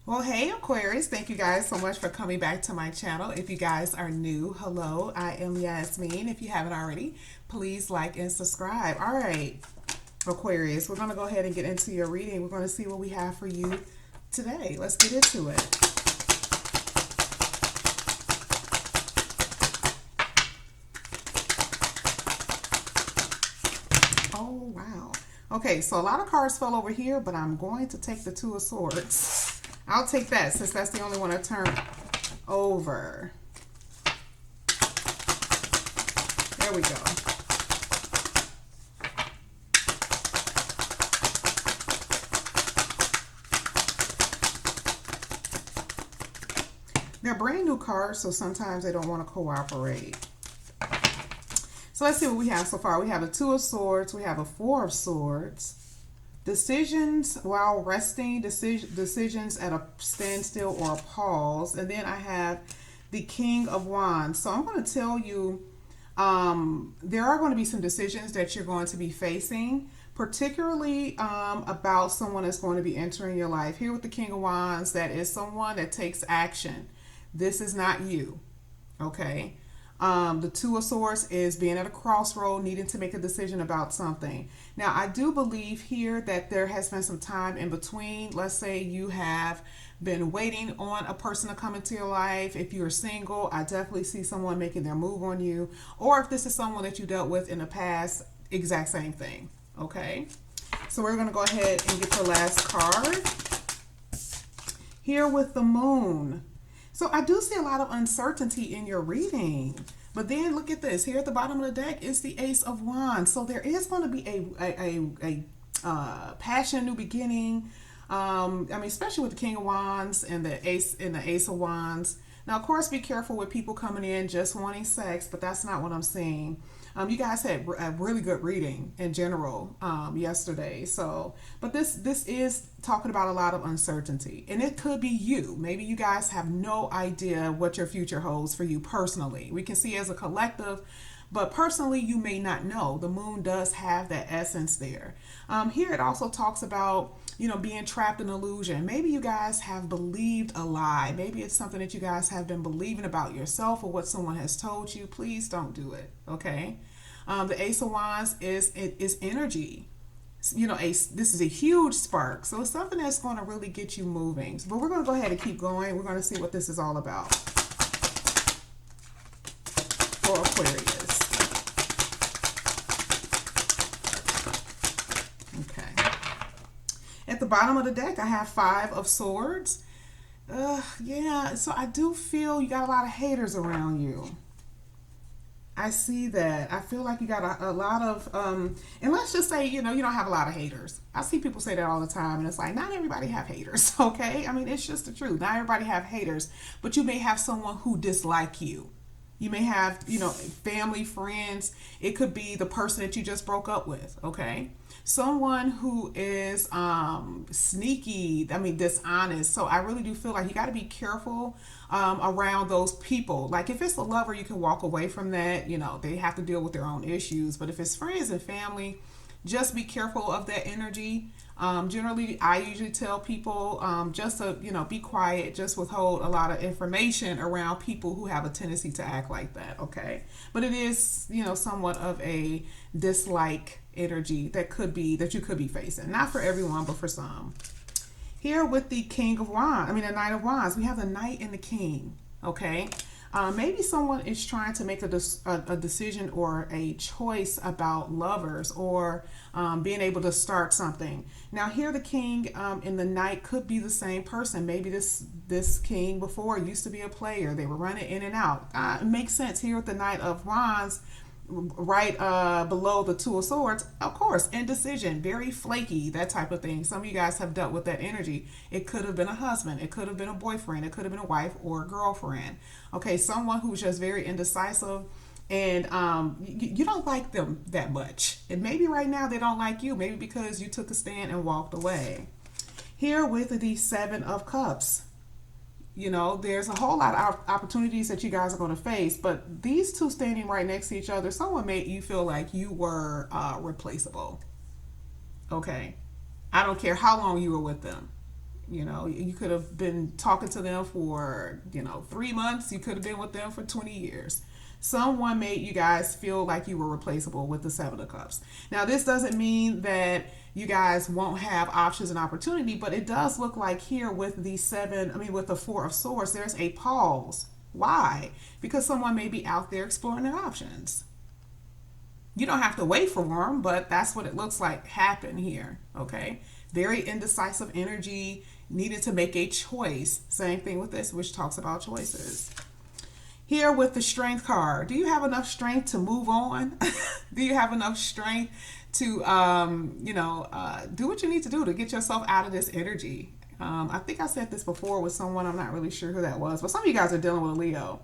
Well, hey Aquarius, thank you guys so much for coming back to my channel. If you guys are new, hello, I am Yasmin. If you haven't already, please like and subscribe. All right, Aquarius, we're going to go ahead and get into your reading. We're going to see what we have for you today. Let's get into it. Oh, wow. Okay, so a lot of cards fell over here, but I'm going to take the Two of Swords. I'll take that since that's the only one I turned over. There we go. They're brand new cards, so sometimes they don't want to cooperate. So let's see what we have so far. We have a Two of Swords. We have a Four of Swords. Decisions while resting, decisions at a standstill or a pause. And then I have the King of Wands. So I'm going to tell you there are going to be some decisions that you're going to be facing, particularly about someone that's going to be entering your life. Here with the King of Wands, that is someone that takes action. This is not you, okay? The Two of Swords is being at a crossroad, needing to make a decision about something. Now, I do believe here that there has been some time in between. Let's say you have been waiting on a person to come into your life. If you're single, I definitely see someone making their move on you. Or if this is someone that you dealt with in the past, exact same thing. Okay? So we're going to go ahead and get the last card. Here with the Moon. So I do see a lot of uncertainty in your reading. But then look at this. Here at the bottom of the deck is the Ace of Wands. So there is going to be a passion, new beginning. I mean, especially with the King of Wands and the Ace of Wands. Now, of course, be careful with people coming in just wanting sex, but that's not what I'm seeing. You guys had a really good reading in general yesterday. So, but this is talking about a lot of uncertainty, and it could be you. Maybe you guys have no idea what your future holds for you personally. We can see as a collective, but personally, you may not know. The Moon does have that essence there. Here, it also talks about being trapped in illusion. Maybe you guys have believed a lie. Maybe it's something that you guys have been believing about yourself or what someone has told you. Please don't do it, okay? The Ace of Wands is energy. This is a huge spark. So it's something that's going to really get you moving. But we're going to go ahead and keep going. We're going to see what this is all about for Aquarius. Okay. At the bottom of the deck, I have Five of Swords. Yeah, so I do feel you got a lot of haters around you. I see that. I feel like you got a lot of, and let's just say, you don't have a lot of haters. I see people say that all the time, and it's like, not everybody have haters, okay? I mean, it's just the truth. Not everybody have haters, but you may have someone who dislike you. You may have, family, friends. It could be the person that you just broke up with, okay? Someone who is sneaky, I mean, dishonest. So I really do feel like you got to be careful around those people. Like if it's a lover, you can walk away from that. They have to deal with their own issues. But if it's friends and family, just be careful of that energy. Generally, I usually tell people just to, be quiet, just withhold a lot of information around people who have a tendency to act like that, okay? But it is, somewhat of a dislike energy that you could be facing. Not for everyone, but for some. Here with the King of Wands, the Knight of Wands, we have the Knight and the King, okay? Maybe someone is trying to make a decision or a choice about lovers or being able to start something. Now here the King and the Knight could be the same person. Maybe this King before used to be a player. They were running in and out. It makes sense here with the Knight of Wands right below the Two of Swords. Of course, indecision, very flaky, that type of thing. Some of you guys have dealt with that energy. It could have been a husband, it could have been a boyfriend, it could have been a wife or a girlfriend. Okay, someone who's just very indecisive, and you don't like them that much. And maybe right now they don't like you, maybe because you took a stand and walked away. Here with the Seven of Cups, there's a whole lot of opportunities that you guys are going to face, but these two standing right next to each other, someone made you feel like you were replaceable. Okay. I don't care how long you were with them. You know, you could have been talking to them for, 3 months. You could have been with them for 20 years. Someone made you guys feel like you were replaceable with the Seven of Cups. Now, this doesn't mean that you guys won't have options and opportunity, but it does look like here with with the Four of Swords, there's a pause. Why? Because someone may be out there exploring their options. You don't have to wait for them, but that's what it looks like happen here, okay? Very indecisive energy, needed to make a choice. Same thing with this, which talks about choices. Here with the Strength card, do you have enough strength to move on? Do you have enough strength to, do what you need to do to get yourself out of this energy? I think I said this before with someone, I'm not really sure who that was, but some of you guys are dealing with a Leo.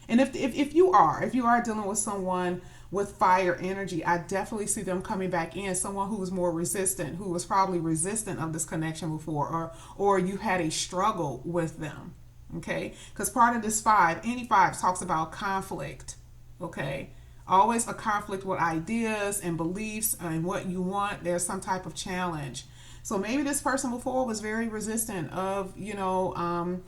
And if you are dealing with someone with fire energy, I definitely see them coming back in. Someone who was more resistant, who was probably resistant of this connection before, or you had a struggle with them. Okay, because part of this any five talks about conflict. Okay, always a conflict with ideas and beliefs and what you want. There's some type of challenge. So maybe this person before was very resistant of being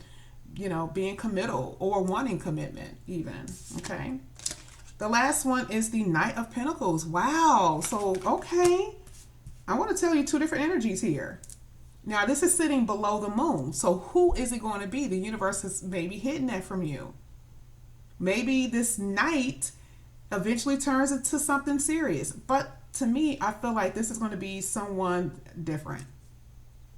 committal or wanting commitment even. Okay. The last one is the Knight of Pentacles. Wow. So, okay. I want to tell you two different energies here. Now, this is sitting below the moon. So who is it going to be? The universe is maybe hidden that from you. Maybe this Knight eventually turns into something serious. But to me, I feel like this is going to be someone different.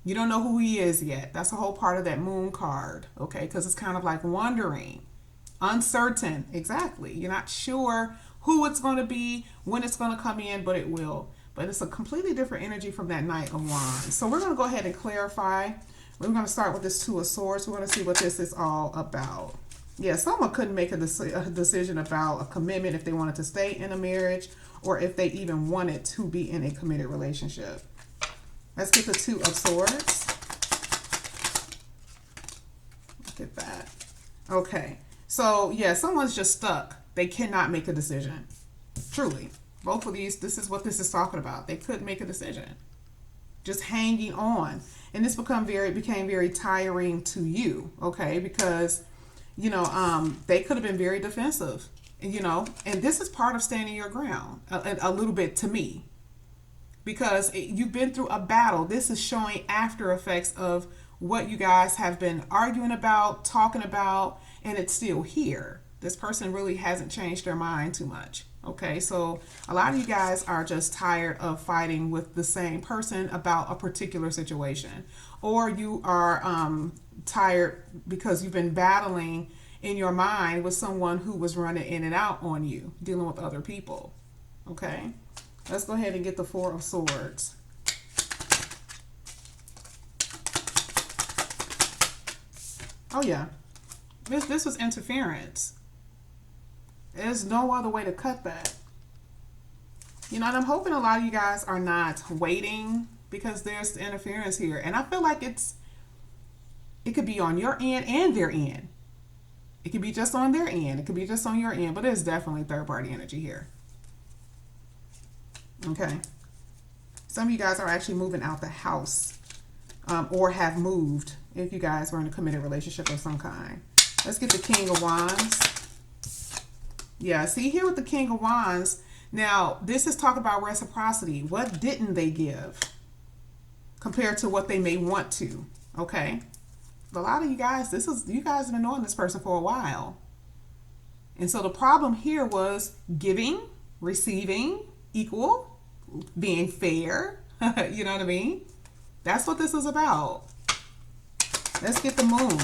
You don't know who he is yet. That's a whole part of that moon card. Okay. Because it's kind of like wondering. Uncertain. Exactly. You're not sure who it's going to be, when it's going to come in, but it will. But it's a completely different energy from that Knight of Wands. So we're going to go ahead and clarify. We're going to start with this Two of Swords. We're going to see what this is all about. Yeah, someone couldn't make a decision about a commitment if they wanted to stay in a marriage or if they even wanted to be in a committed relationship. Let's get the Two of Swords. Look at that. Okay. So, yeah, someone's just stuck. They cannot make a decision. Truly. Both of these, this is what this is talking about. They couldn't make a decision. Just hanging on. And this became very tiring to you, okay? Because, they could have been very defensive, and this is part of standing your ground a little bit to me. Because you've been through a battle. This is showing after effects of what you guys have been arguing about, talking about, and it's still here. This person really hasn't changed their mind too much. Okay, so a lot of you guys are just tired of fighting with the same person about a particular situation. Or you are tired because you've been battling in your mind with someone who was running in and out on you, dealing with other people. Okay, let's go ahead and get the Four of Swords. Oh yeah, this was interference. There's no other way to cut that. And I'm hoping a lot of you guys are not waiting because there's interference here. And I feel like it could be on your end and their end. It could be just on their end. It could be just on your end, but there's definitely third party energy here. Okay. Some of you guys are actually moving out the house or have moved if you guys were in a committed relationship of some kind. Let's get the King of Wands. Yeah, see here with the King of Wands. Now, this is talking about reciprocity. What didn't they give compared to what they may want to? Okay. A lot of you guys, you guys have been knowing this person for a while. And so the problem here was giving, receiving, equal, being fair. You know what I mean? That's what this is about. Let's get the Moon.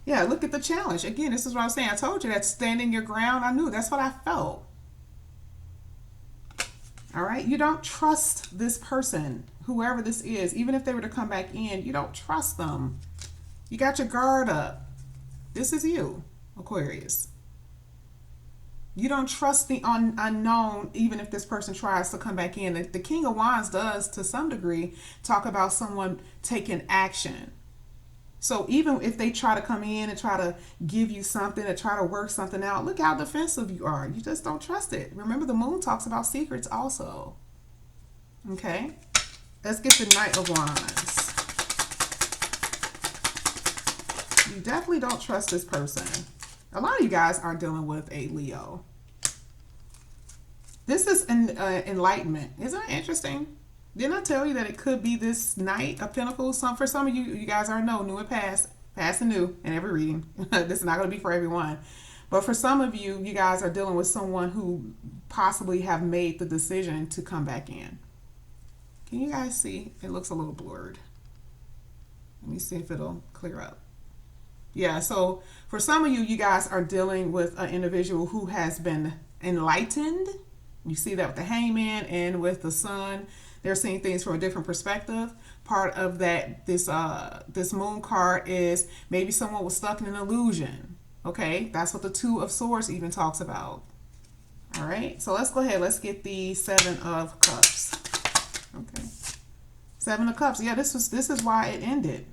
Yeah, look at the challenge. Again, this is what I was saying. I told you that standing your ground. I knew. That's what I felt. All right? You don't trust this person, whoever this is. Even if they were to come back in, you don't trust them. You got your guard up. This is you, Aquarius. You don't trust the unknown, even if this person tries to come back in. The King of Wands does, to some degree, talk about someone taking action. So even if they try to come in and try to give you something and try to work something out, look how defensive you are. You just don't trust it. Remember, the Moon talks about secrets also. Okay. Let's get the Knight of Wands. You definitely don't trust this person. A lot of you guys are dealing with a Leo. This is an enlightenment. Isn't it interesting? Didn't I tell you that it could be this Knight of Pentacles? For some of you, you guys already know, new and past and new in every reading. This is not going to be for everyone. But for some of you, you guys are dealing with someone who possibly have made the decision to come back in. Can you guys see? It looks a little blurred. Let me see if it'll clear up. Yeah, so for some of you, you guys are dealing with an individual who has been enlightened. You see that with the Hangman and with the Sun. They're seeing things from a different perspective. Part of that, this Moon card is maybe someone was stuck in an illusion. Okay, that's what the Two of Swords even talks about. All right, so let's go ahead. Let's get the Seven of Cups. Okay, Seven of Cups. Yeah, this is why it ended.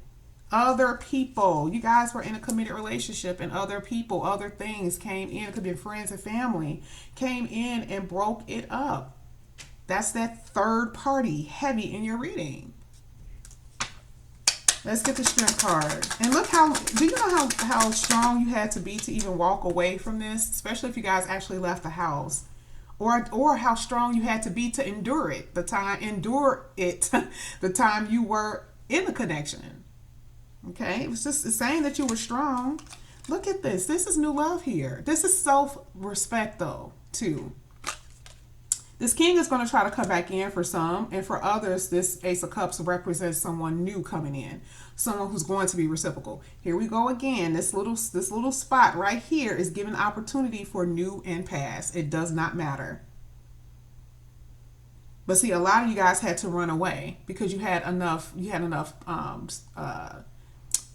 Other people. You guys were in a committed relationship, and other people, other things came in. It could be friends and family came in and broke it up. That's that third party heavy in your reading. Let's get the Strength card. And look how, do you know how strong you had to be to even walk away from this? Especially if you guys actually left the house. Or how strong you had to be to endure it. The time you were in the connection. Okay, it was just saying that you were strong. Look at this. This is new love here. This is self-respect though, too. This King is going to try to come back in for some, and for others, this Ace of Cups represents someone new coming in, someone who's going to be reciprocal. Here we go again. This little spot right here is giving opportunity for new and past. It does not matter. But see, a lot of you guys had to run away because you had enough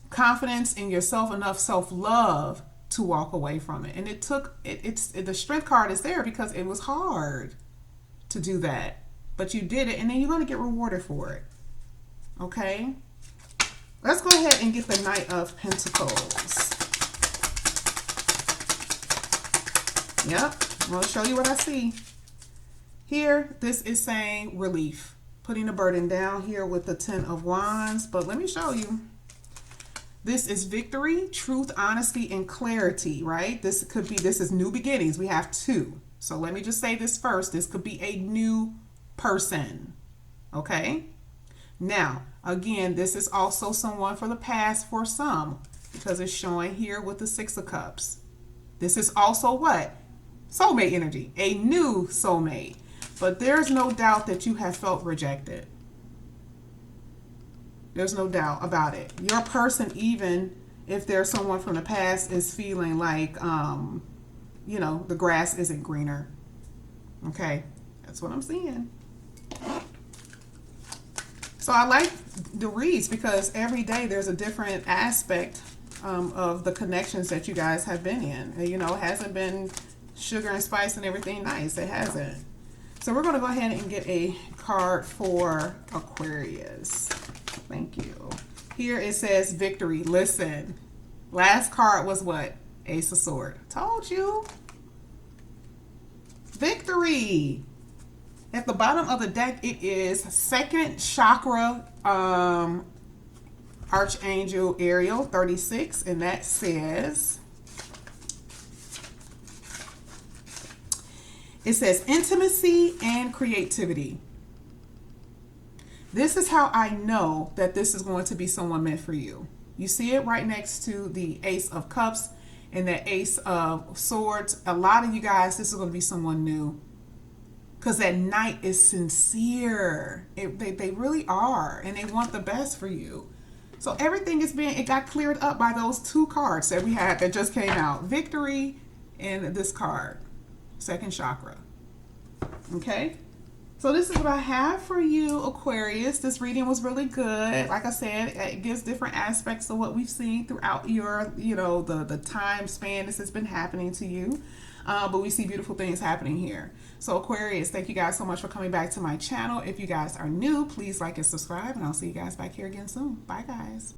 confidence in yourself, enough self-love to walk away from it. And it took the Strength card is there because it was hard to do that, but you did it, and then you're going to get rewarded for it. Okay, let's go ahead and get the Knight of Pentacles. Yep, I'm going to show you what I see here. This is saying relief, putting the burden down here with the Ten of Wands. But let me show you. This is victory, truth, honesty, and clarity, right? This is new beginnings. We have two. So let me just say this first. This could be a new person. Okay? Now, again, this is also someone for the past for some, because it's showing here with the Six of Cups. This is also what? Soulmate energy, a new soulmate. But there's no doubt that you have felt rejected. There's no doubt about it. Your person, even if there's someone from the past, is feeling like, you know, the grass isn't greener. Okay, that's what I'm seeing. So I like the reads because every day there's a different aspect of the connections that you guys have been in. You know, it hasn't been sugar and spice and everything nice. It hasn't. So we're going to go ahead and get a card for Aquarius. Thank you. Here it says victory. Listen, last card was what? Ace of Swords. Told you. Victory. At the bottom of the deck, it is second chakra Archangel Ariel 36, and that says, it says intimacy and creativity. This is how I know that this is going to be someone meant for you. You see it right next to the Ace of Cups and the Ace of Swords. A lot of you guys, this is going to be someone new. Because that Knight is sincere. They really are. And they want the best for you. So everything is it got cleared up by those two cards that we had that just came out. Victory and this card. Second chakra. Okay? So this is what I have for you, Aquarius. This reading was really good. Like I said, it gives different aspects of what we've seen throughout your, you know, the time span this has been happening to you. But we see beautiful things happening here. So Aquarius, thank you guys so much for coming back to my channel. If you guys are new, please like and subscribe, and I'll see you guys back here again soon. Bye, guys.